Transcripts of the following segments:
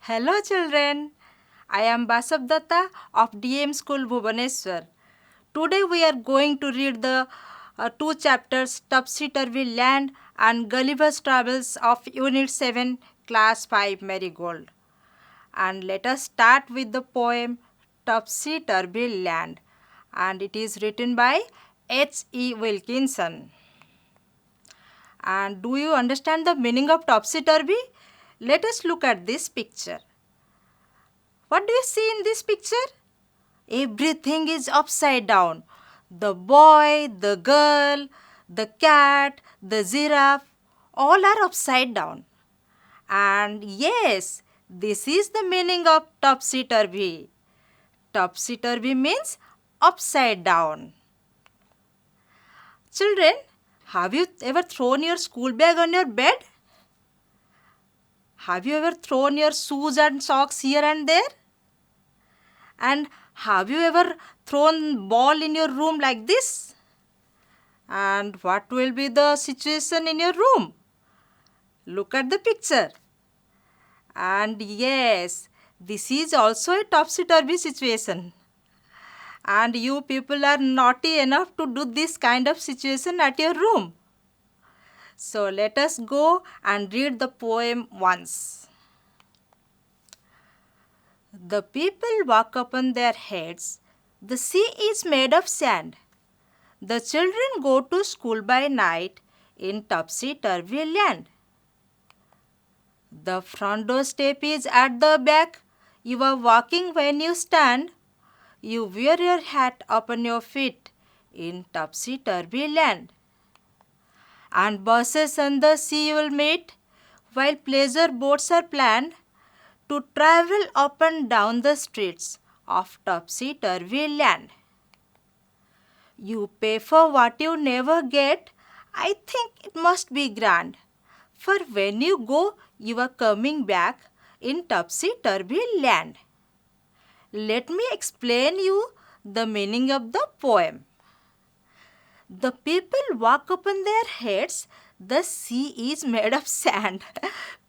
Hello children, I am Basabdatta of DM School Bhubaneswar. Today we are going to read the two chapters Topsy Turvy Land and Gulliver's Travels of Unit 7 Class 5 Marigold. And let us start with the poem Topsy Turvy Land, and it is written by H.E. Wilkinson. And do you understand the meaning of topsy turvy? Let us look at this picture. What do you see in this picture? Everything is upside down. The boy, the girl, the cat, the giraffe, all are upside down. And yes, this is the meaning of topsy turvy. Topsy turvy means upside down. Children, have you ever thrown your school bag on your bed? Have you ever thrown your shoes and socks here and there? And have you ever thrown ball in your room like this? And what will be the situation in your room? Look at the picture. And yes, this is also a topsy-turvy situation. And you people are naughty enough to do this kind of situation at your room. So let us go and read the poem once. The people walk upon their heads. The sea is made of sand. The children go to school by night in topsy-turvy land. The front door step is at the back. You are walking when you stand. You wear your hat upon your feet in topsy-turvy land. And buses on the sea will meet while pleasure boats are planned to travel up and down the streets of topsy-turvy land. You pay for what you never get. I think it must be grand. For when you go, you are coming back in topsy-turvy land. Let me explain you the meaning of the poem. The people walk upon their heads. The sea is made of sand.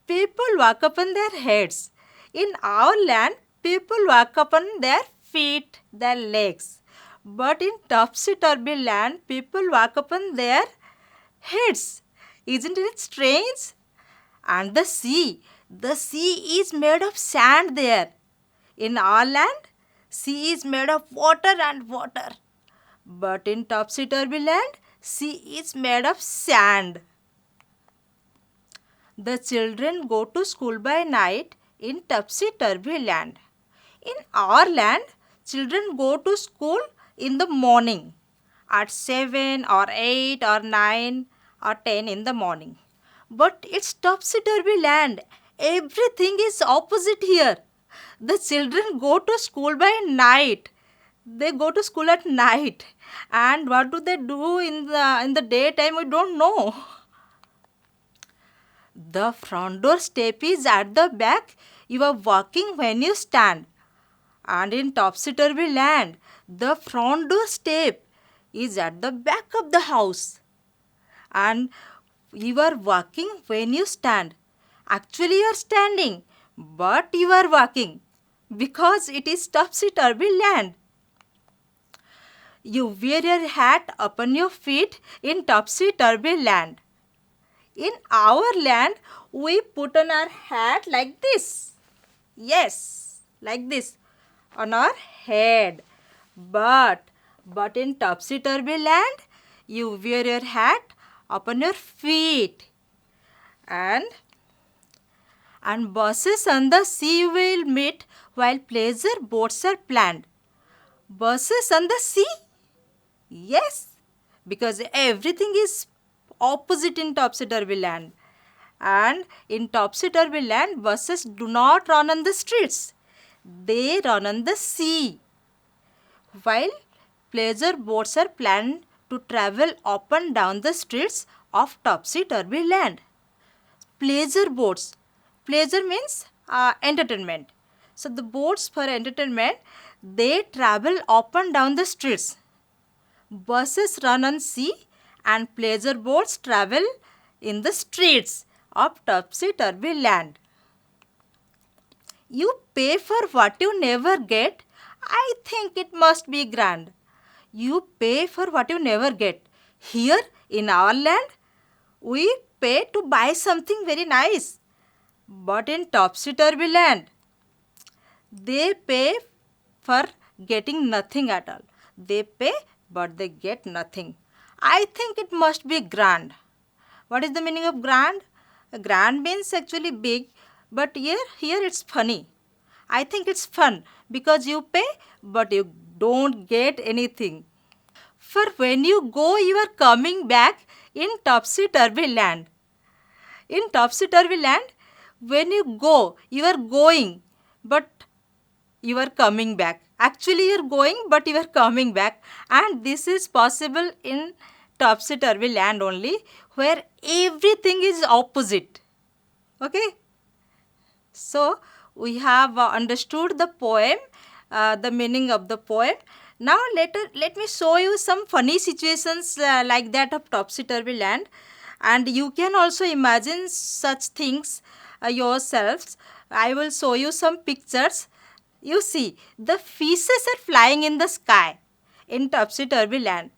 People walk upon their heads. In our land, people walk upon their feet, their legs. But in topsy-turvy land, people walk upon their heads. Isn't it strange? And the sea is made of sand there. In our land, sea is made of water and water. But in topsy-turvy land, sea is made of sand. The children go to school by night in topsy-turvy land. In our land, children go to school in the morning at 7 or 8 or 9 or 10 in the morning. But it's topsy-turvy land. Everything is opposite here. The children go to school by night. They go to school at night. And what do they do in the daytime? We don't know. The front door step is at the back. You are walking when you stand. And in topsy-turvy land, the front door step is at the back of the house. And you are walking when you stand. Actually, you are standing, but you are walking because it is topsy-turvy land. You wear your hat upon your feet in topsy-turvy land. In our land, we put on our hat like this. Yes, like this on our head. But in topsy-turvy land, you wear your hat upon your feet. And buses on the sea will meet while pleasure boats are planned. Buses on the sea? Yes, because everything is opposite in topsy-turvy land. And in topsy-turvy land, buses do not run on the streets. They run on the sea. While pleasure boats are planned to travel up and down the streets of topsy-turvy land. Pleasure boats. Pleasure means entertainment. So the boats for entertainment, they travel up and down the streets. Buses run on sea and pleasure boats travel in the streets of topsy-turvy land. You pay for what you never get. I think it must be grand. You pay for what you never get. Here in our land, we pay to buy something very nice. But in topsy-turvy land, they pay for getting nothing at all. They pay but they get nothing. I think it must be grand. What is the meaning of grand? Grand means actually big, but here it's funny. I think it's fun because you pay but you don't get anything. For when you go, you are coming back in topsy-turvy land. In topsy-turvy land, when you go, you are going, but you are coming back. Actually, you are going, but you are coming back. And this is possible in topsy-turvy land only, where everything is opposite. Okay? So, we have understood the poem, the meaning of the poem. Now, let me show you some funny situations like that of topsy-turvy land. And you can also imagine such things yourselves. I will show you some pictures. You see, the fishes are flying in the sky in topsy-turvy land.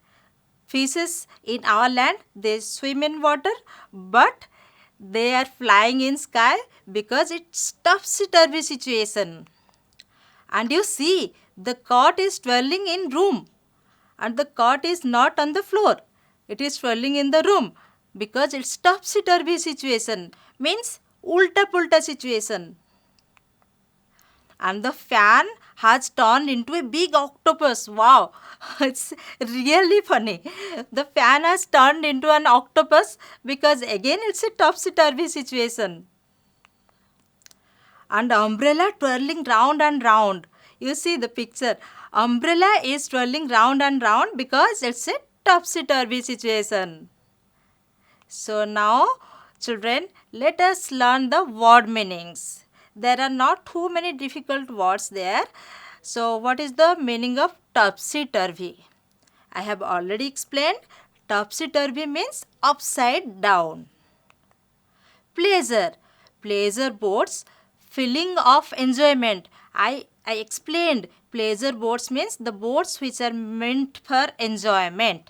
Fishes in our land, they swim in water, but they are flying in sky because it's topsy-turvy situation. And you see, the cot is twirling in room, and the cot is not on the floor. It is twirling in the room because it's topsy-turvy situation, means ulta-pulta situation. And the fan has turned into a big octopus. Wow, it's really funny. The fan has turned into an octopus because again it's a topsy-turvy situation. And umbrella twirling round and round. You see the picture. Umbrella is twirling round and round because it's a topsy-turvy situation. So now, children, let us learn the word meanings. There are not too many difficult words there. So, what is the meaning of topsy-turvy? I have already explained. Topsy-turvy means upside down. Pleasure. Pleasure boats, feeling of enjoyment. I explained pleasure boats means the boats which are meant for enjoyment.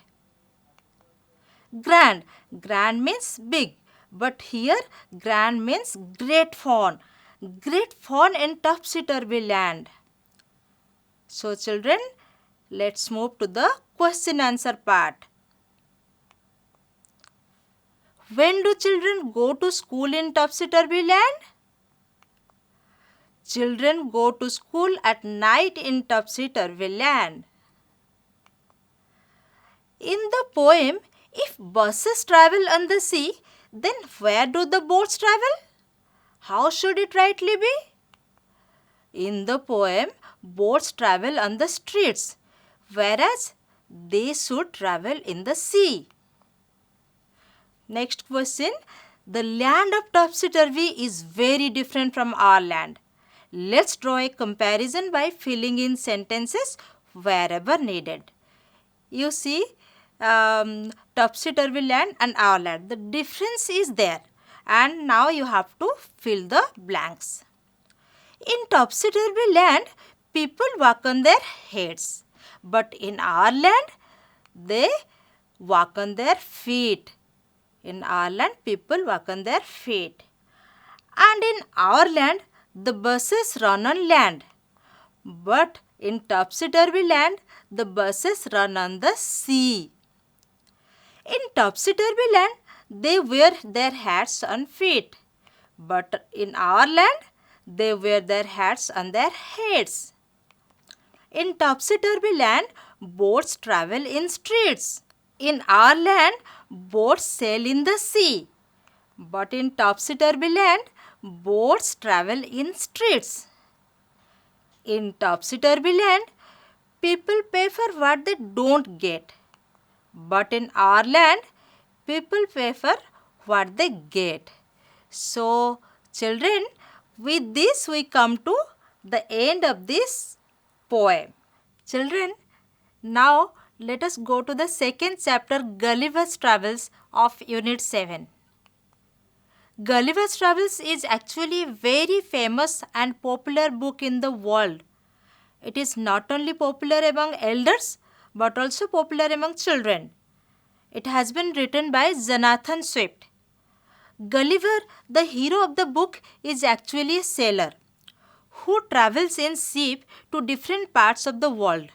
Grand. Grand means big. But here grand means great fun. Great fun in topsy-turvy land. So children, let's move to the question answer part. When do children go to school in topsy-turvy land? Children go to school at night in topsy-turvy land. In the poem, if buses travel on the sea, then where do the boats travel? How should it rightly be? In the poem, boats travel on the streets, whereas they should travel in the sea. Next question. The land of topsy-turvy is very different from our land. Let's draw a comparison by filling in sentences wherever needed. You see, topsy-turvy land and our land. The difference is there. And now you have to fill the blanks. In topsy-turvy land, people walk on their heads. But in our land, they walk on their feet. In our land, people walk on their feet. And in our land, the buses run on land. But in topsy-turvy land, the buses run on the sea. In topsy-turvy land, they wear their hats on feet. But in our land, they wear their hats on their heads. In topsy-turvy land, boats travel in streets. In our land, boats sail in the sea. But in topsy-turvy land, boats travel in streets. In topsy-turvy land, people pay for what they don't get. But in our land, people pay for what they get. So, children, with this we come to the end of this poem. Children, now let us go to the second chapter, Gulliver's Travels of Unit 7. Gulliver's Travels is actually very famous and popular book in the world. It is not only popular among elders but also popular among children. It has been written by Jonathan Swift. Gulliver, the hero of the book, is actually a sailor who travels in ship to different parts of the world.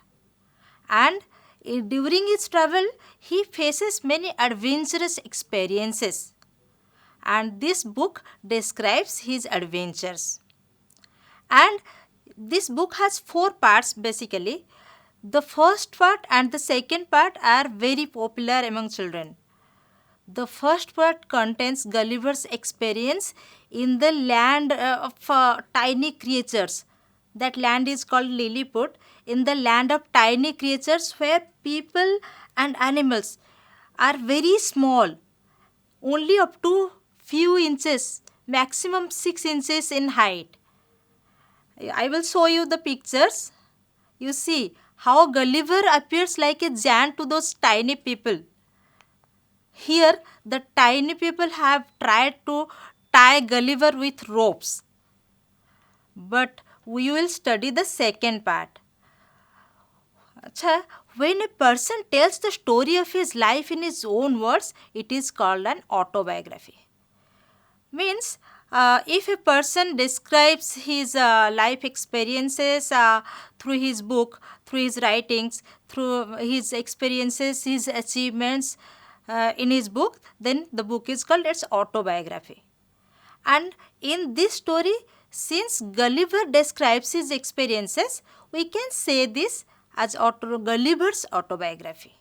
And during his travel, he faces many adventurous experiences. And this book describes his adventures. And this book has four parts basically. The first part and the second part are very popular among children. The first part contains Gulliver's experience in the land of tiny creatures. That land is called Lilliput, in the land of tiny creatures where people and animals are very small, only up to few inches, maximum 6 inches in height. I will show you the pictures. You see how Gulliver appears like a giant to those tiny people. Here, the tiny people have tried to tie Gulliver with ropes. But we will study the second part. Achha, when a person tells the story of his life in his own words, it is called an autobiography. Means, if a person describes his life experiences through his book, through his writings, through his experiences, his achievements in his book, then the book is called its autobiography. And in this story, since Gulliver describes his experiences, we can say this as Gulliver's autobiography.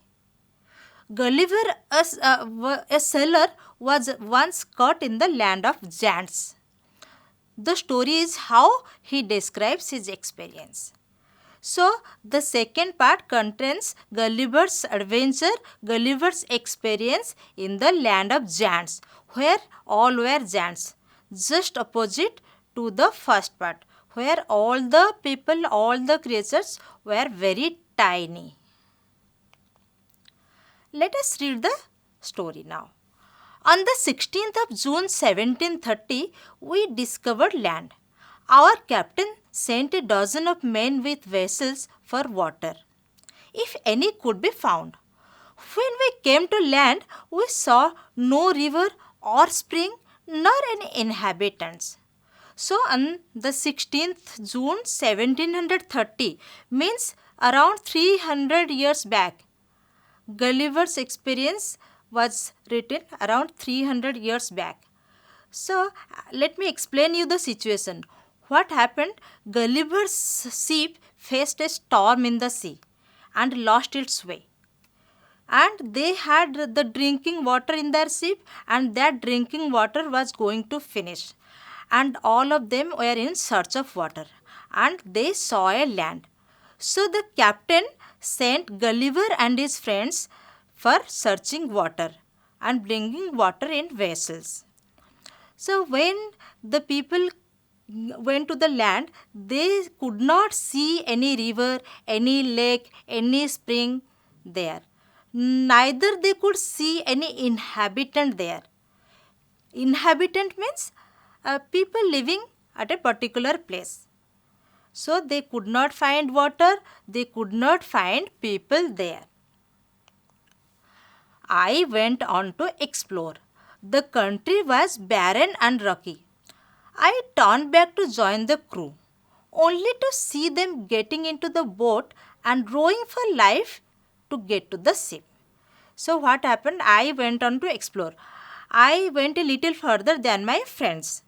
Gulliver, a sailor, was once caught in the land of giants. The story is how he describes his experience. So, the second part contains Gulliver's adventure, Gulliver's experience in the land of giants, where all were giants, just opposite to the first part, where all the people, all the creatures were very tiny. Let us read the story now. On the 16th of June 1730, we discovered land. Our captain sent a dozen of men with vessels for water, if any could be found. When we came to land, we saw no river or spring nor any inhabitants. So, on the 16th June 1730 means around 300 years back. Gulliver's experience was written around 300 years back. So, let me explain you the situation. What happened? Gulliver's ship faced a storm in the sea and lost its way. And they had the drinking water in their ship, and that drinking water was going to finish. And all of them were in search of water, and they saw a land. So the captain sent Gulliver and his friends for searching water and bringing water in vessels. So when the people went to the land, they could not see any river, any lake, any spring there. Neither they could see any inhabitant there. Inhabitant means people living at a particular place. So they could not find water, they could not find people there. I went on to explore. The country was barren and rocky. I turned back to join the crew, only to see them getting into the boat and rowing for life to get to the ship. So what happened? I went on to explore. I went a little further than my friends,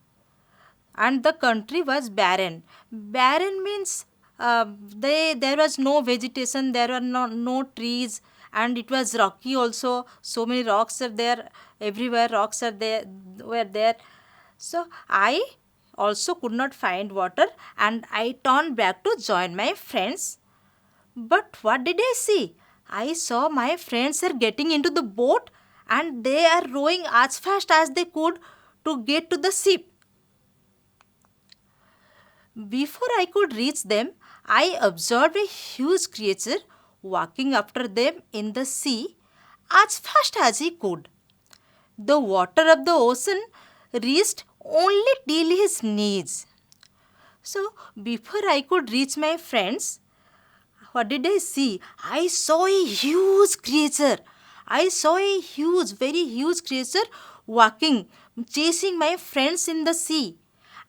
and the country was barren. Barren means there was no vegetation, there were no trees, and it was rocky also. So many rocks are there, everywhere rocks are there, were there. So I also could not find water, and I turned back to join my friends. But what did I see? I saw my friends are getting into the boat and they are rowing as fast as they could to get to the ship. Before I could reach them, I observed a huge creature walking after them in the sea as fast as he could. The water of the ocean reached only till his knees. So, before I could reach my friends, what did I see? I saw a huge creature. I saw a huge, very huge creature walking, chasing my friends in the sea.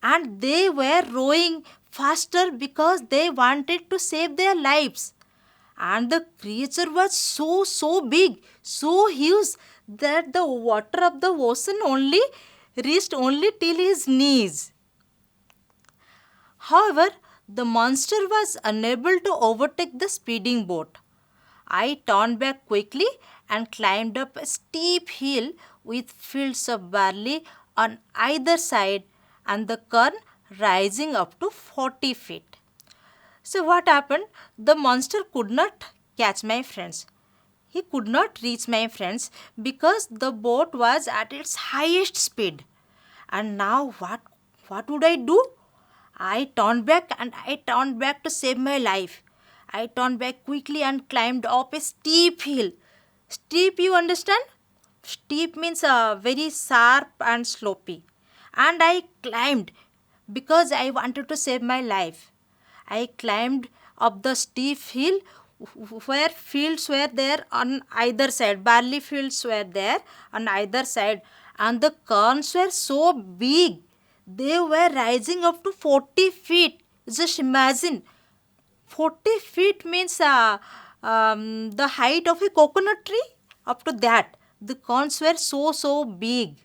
And they were rowing faster because they wanted to save their lives. And the creature was so big, so huge that the water of the ocean only reached only till his knees. However, the monster was unable to overtake the speeding boat. I turned back quickly and climbed up a steep hill with fields of barley on either side and the current rising up to 40 feet. So, what happened? The monster could not catch my friends. He could not reach my friends because the boat was at its highest speed. And now, what would I do? I turned back to save my life. I turned back quickly and climbed up a steep hill. Steep, you understand? Steep means very sharp and slopey. And I climbed because I wanted to save my life. I climbed up the steep hill where fields were there on either side. Barley fields were there on either side. And the corns were so big. They were rising up to 40 feet. Just imagine. 40 feet means the height of a coconut tree. Up to that. The corns were so big.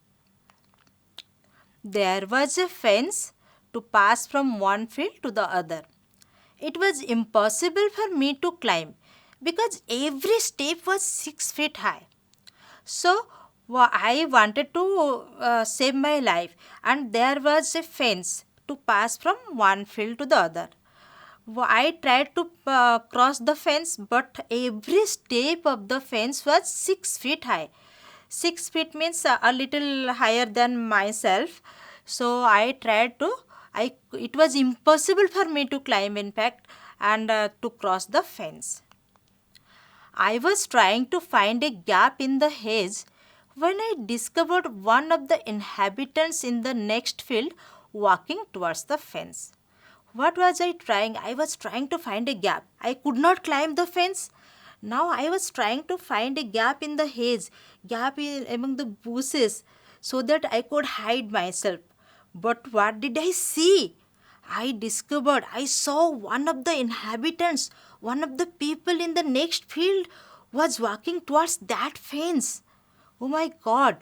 There was a fence to pass from one field to the other. It was impossible for me to climb because every step was 6 feet high. So I wanted to save my life, and there was a fence to pass from one field to the other. I tried to cross the fence, but every step of the fence was 6 feet high. 6 feet means a little higher than myself. So I tried to, it was impossible for me to climb, in fact, and to cross the fence. I was trying to find a gap in the hedge when I discovered one of the inhabitants in the next field walking towards the fence. What was I trying? I was trying to find a gap. I could not climb the fence. Now I was trying to find a gap in the hedge, among the bushes, so that I could hide myself. But what did I see? I saw one of the inhabitants, one of the people in the next field was walking towards that fence. Oh my God!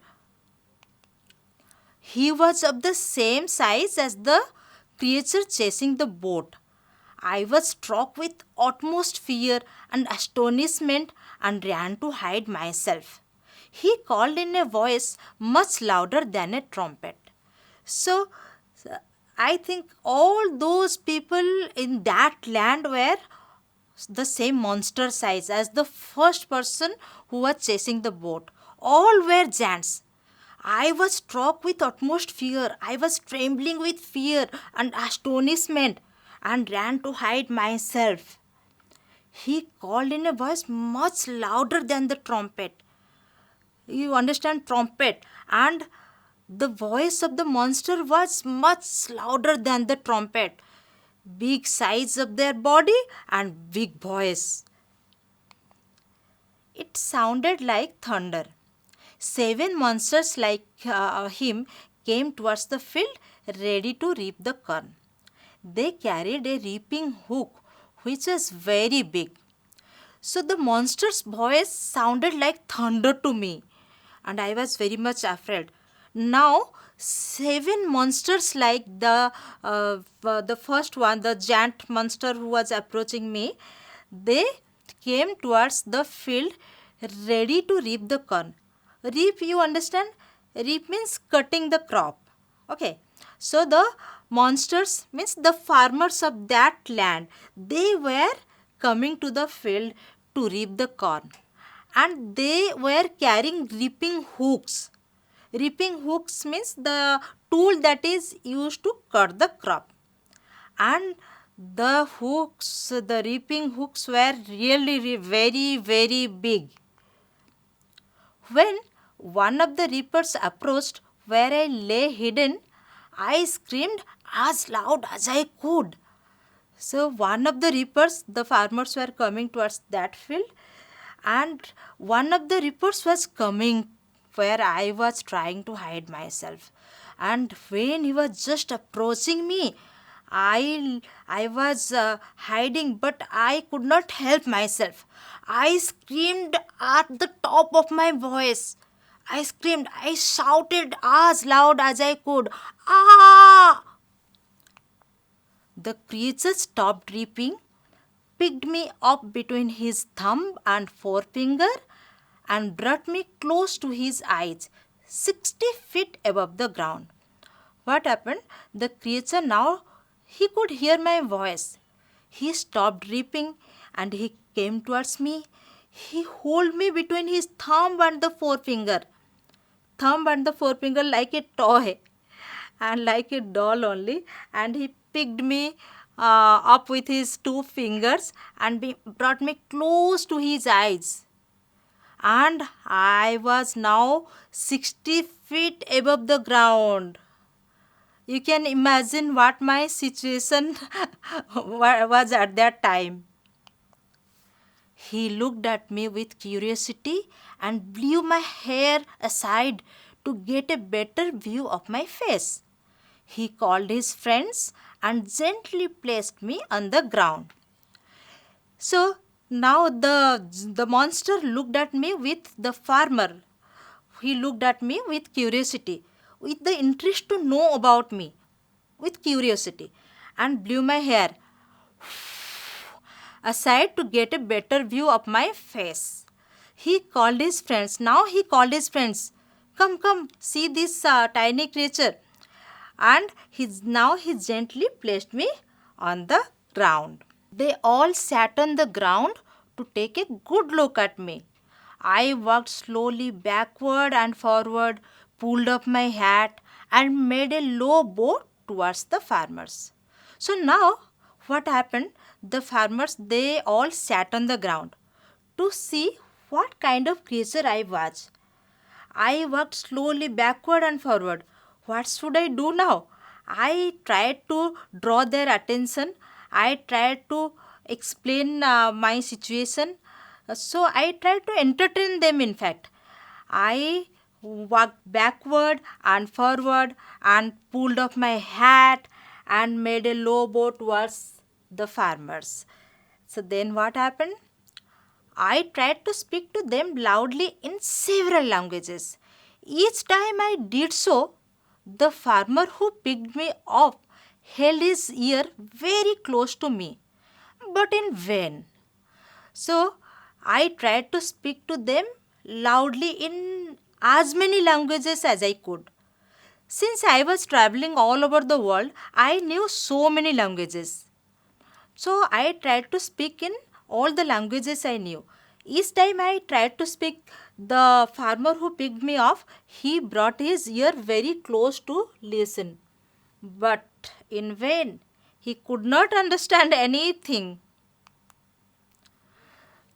He was of the same size as the creature chasing the boat. I was struck with utmost fear and astonishment and ran to hide myself. He called in a voice much louder than a trumpet. So, I think all those people in that land were the same monster size as the first person who was chasing the boat. All were giants. I was struck with utmost fear. I was trembling with fear and astonishment and ran to hide myself. He called in a voice much louder than the trumpet. You understand, trumpet? And the voice of the monster was much louder than the trumpet. Big size of their body and big voice. It sounded like thunder. 7 monsters like him came towards the field ready to reap the corn. They carried a reaping hook which was very big. So the monster's voice sounded like thunder to me, and I was very much afraid. Now 7 monsters like the first one, the giant monster who was approaching me, they came towards the field ready to reap the corn. Reap, you understand? Reap means cutting the crop. Okay. So the monsters means the farmers of that land. They were coming to the field to reap the corn. And they were carrying reaping hooks. Reaping hooks means the tool that is used to cut the crop. And the reaping hooks were really very big. When one of the reapers approached where I lay hidden, I screamed as loud as I could. So one of the reapers, the farmers were coming towards that field, and one of the reapers was coming where I was trying to hide myself. And when he was just approaching me, I was hiding, but I could not help myself. I screamed at the top of my voice. I screamed, I shouted as loud as I could. Ah! The creature stopped reaping, picked me up between his thumb and forefinger, and brought me close to his eyes, 60 feet above the ground. What happened? The creature now he could hear my voice. He stopped reaping and he came towards me. He held me between his thumb and the forefinger. Thumb and the forefinger like a toy and like a doll only, and he picked me up with his two fingers and brought me close to his eyes, and I was now 60 feet above the ground. You can imagine what my situation was at that time. He looked at me with curiosity and blew my hair aside to get a better view of my face. He called his friends and gently placed me on the ground. So now the monster looked at me with the farmer. He looked at me with curiosity, with the interest to know about me, with curiosity, and blew my hair aside to get a better view of my face. He called his friends. Now he called his friends. Come, come, see this tiny creature. And now he gently placed me on the ground. They all sat on the ground to take a good look at me. I walked slowly backward and forward, pulled up my hat, and made a low bow towards the farmers. So now, what happened? The farmers, they all sat on the ground to see what kind of creature I was. I walked slowly backward and forward. What should I do now? I tried to draw their attention. I tried to explain my situation. So I tried to entertain them, in fact. I walked backward and forward and pulled off my hat and made a low bow towards the farmers. So then what happened? I tried to speak to them loudly in several languages. Each time I did so, the farmer who picked me up held his ear very close to me, but in vain. So I tried to speak to them loudly in as many languages as I could. Since I was traveling all over the world, I knew so many languages. So I tried to speak in all the languages I knew. Each time I tried to speak, the farmer who picked me off, he brought his ear very close to listen. But in vain, he could not understand anything.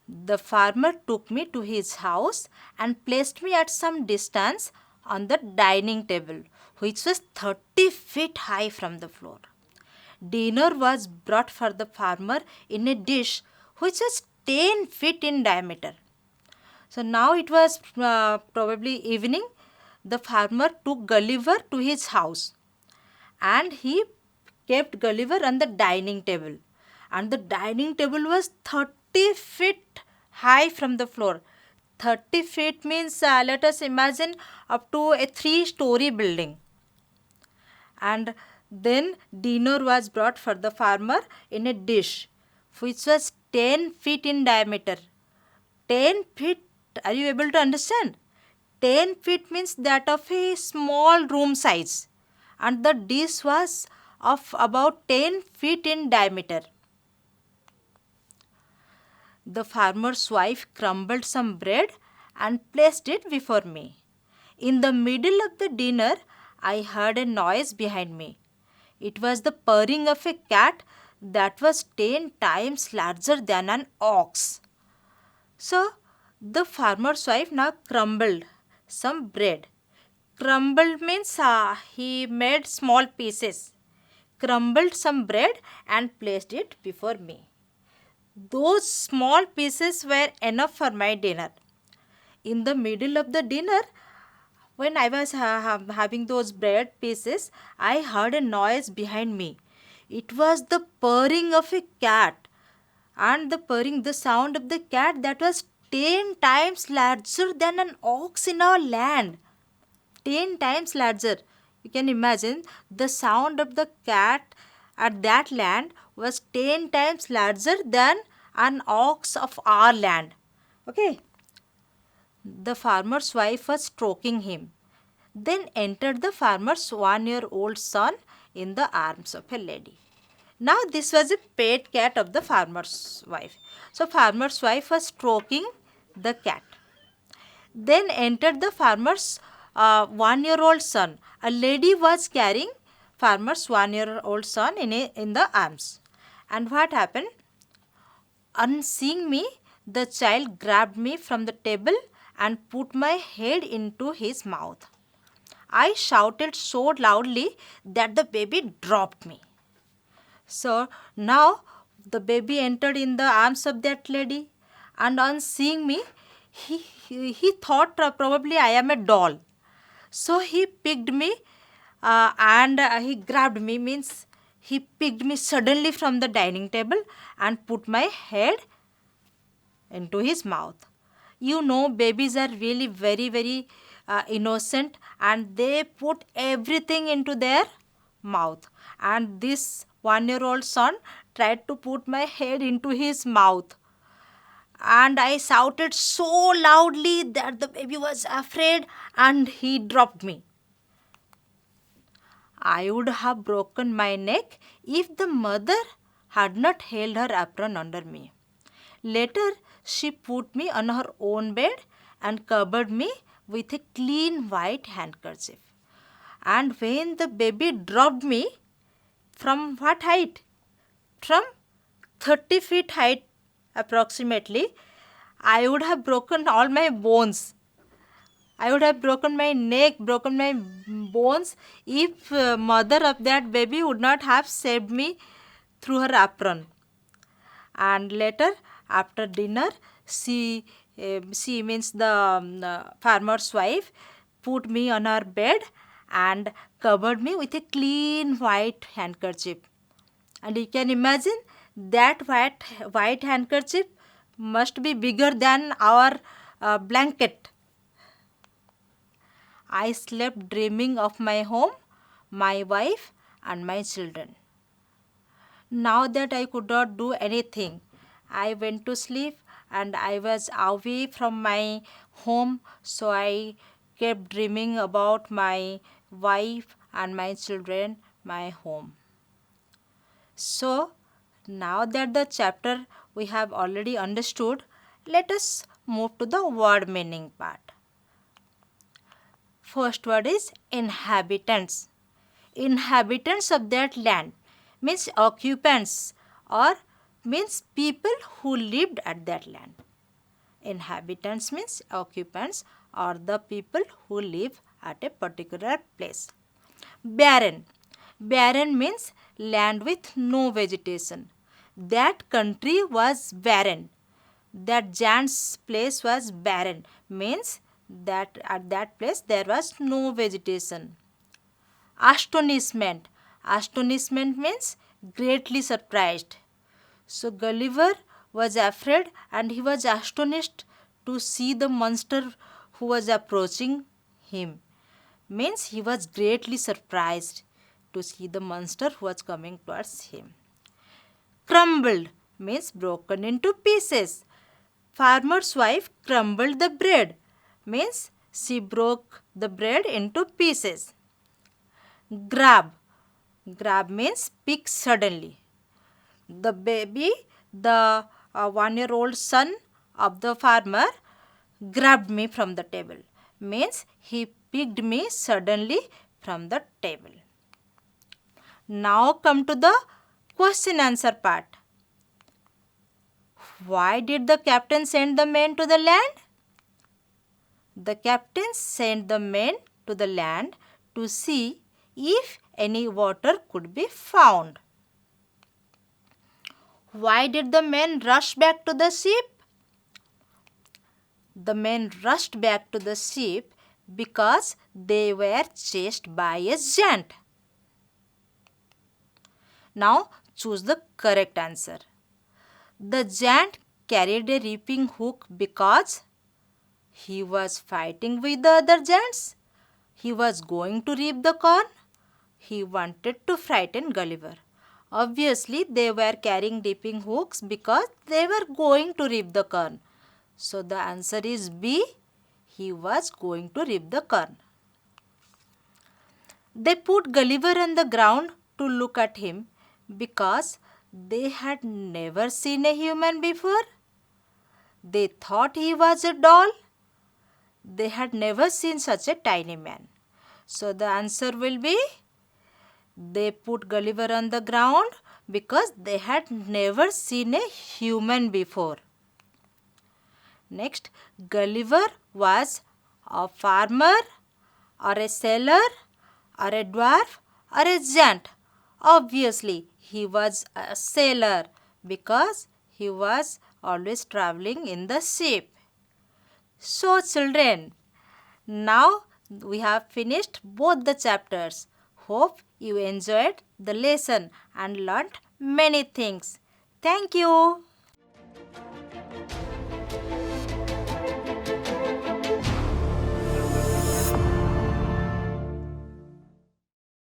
The farmer took me to his house and placed me at some distance on the dining table, which was 30 feet high from the floor. Dinner was brought for the farmer in a dish which was 10 feet in diameter. So now it was probably evening. The farmer took Guliver to his house and he kept Guliver on the dining table. And the dining table was 30 feet high from the floor. 30 feet means, let us imagine, up to a 3-story building. And then dinner was brought for the farmer in a dish which was 10 feet in diameter. 10 feet, are you able to understand? 10 feet means that of a small room size, and the dish was of about 10 feet in diameter. The farmer's wife crumbled some bread and placed it before me. In the middle of the dinner, I heard a noise behind me. It was the purring of a cat that was 10 times larger than an ox. So, the farmer's wife now crumbled some bread, Crumbled means he made small pieces, crumbled some bread and placed it before me. Those small pieces were enough for my dinner. In the middle of the dinner, when I was having those bread pieces, I heard a noise behind me. It was the purring of a cat, and the sound of the cat that was 10 times larger than an ox in our land. 10 times larger. You can imagine the sound of the cat at that land was 10 times larger than an ox of our land. Okay. The farmer's wife was stroking him. Then entered the farmer's 1-year-old son in the arms of a lady. Now this was a pet cat of the farmer's wife. So farmer's wife was stroking the cat. Then entered the farmer's 1-year-old son. A lady was carrying farmer's 1-year-old son in the arms. And what happened? On seeing me, the child grabbed me from the table and put my head into his mouth. I shouted so loudly that the baby dropped me. So now the baby entered in the arms of that lady, and on seeing me, he thought probably I am a doll. So he picked me and he grabbed me, means he picked me suddenly from the dining table and put my head into his mouth. You know, babies are really very innocent, and they put everything into their mouth. And this 1-year-old son tried to put my head into his mouth. And I shouted so loudly that the baby was afraid and he dropped me. I would have broken my neck if the mother had not held her apron under me. Later, she put me on her own bed and covered me with a clean white handkerchief. And when the baby dropped me, from what height? From 30 feet height approximately, I would have broken all my bones. I would have broken my neck, broken my bones if mother of that baby would not have saved me through her apron. And later, after dinner, she means the farmer's wife put me on her bed and covered me with a clean white handkerchief. And you can imagine that white handkerchief must be bigger than our blanket. I slept dreaming of my home, my wife, and my children. Now that I could not do anything, I went to sleep and I was away from my home, so I kept dreaming about my wife and my children, my home. So, now that the chapter we have already understood, let us move to the word meaning part. First word is inhabitants. Inhabitants of that land means occupants or means people who lived at that land. Inhabitants means occupants or the people who live at a particular place. Barren. Barren means land with no vegetation. That country was barren. That Jan's place was barren, means that at that place there was no vegetation. Astonishment. Astonishment means greatly surprised. So Gulliver was afraid and he was astonished to see the monster who was approaching him. Means he was greatly surprised to see the monster who was coming towards him. Crumbled means broken into pieces. Farmer's wife crumbled the bread, means she broke the bread into pieces. Grab. Grab means pick suddenly. The baby, the 1-year-old son of the farmer, grabbed me from the table, means he picked me suddenly from the table. Now come to the question answer part. Why did the captain send the men to the land? The captain sent the men to the land to see if any water could be found. Why did the men rush back to the ship? The men rushed back to the ship because they were chased by a giant. Now choose the correct answer. The giant carried a reaping hook because he was fighting with the other giants. He was going to reap the corn. He wanted to frighten Gulliver. Obviously, they were carrying reaping hooks because they were going to reap the corn. So the answer is B. He was going to reap the corn. They put Gulliver on the ground to look at him because they had never seen a human before. They thought he was a doll. They had never seen such a tiny man. So the answer will be, they put Gulliver on the ground because they had never seen a human before. Next, Gulliver was a farmer or a sailor or a dwarf or a giant. Obviously, he was a sailor because he was always traveling in the ship. So children, now we have finished both the chapters. Hope you enjoyed the lesson and learnt many things. Thank you.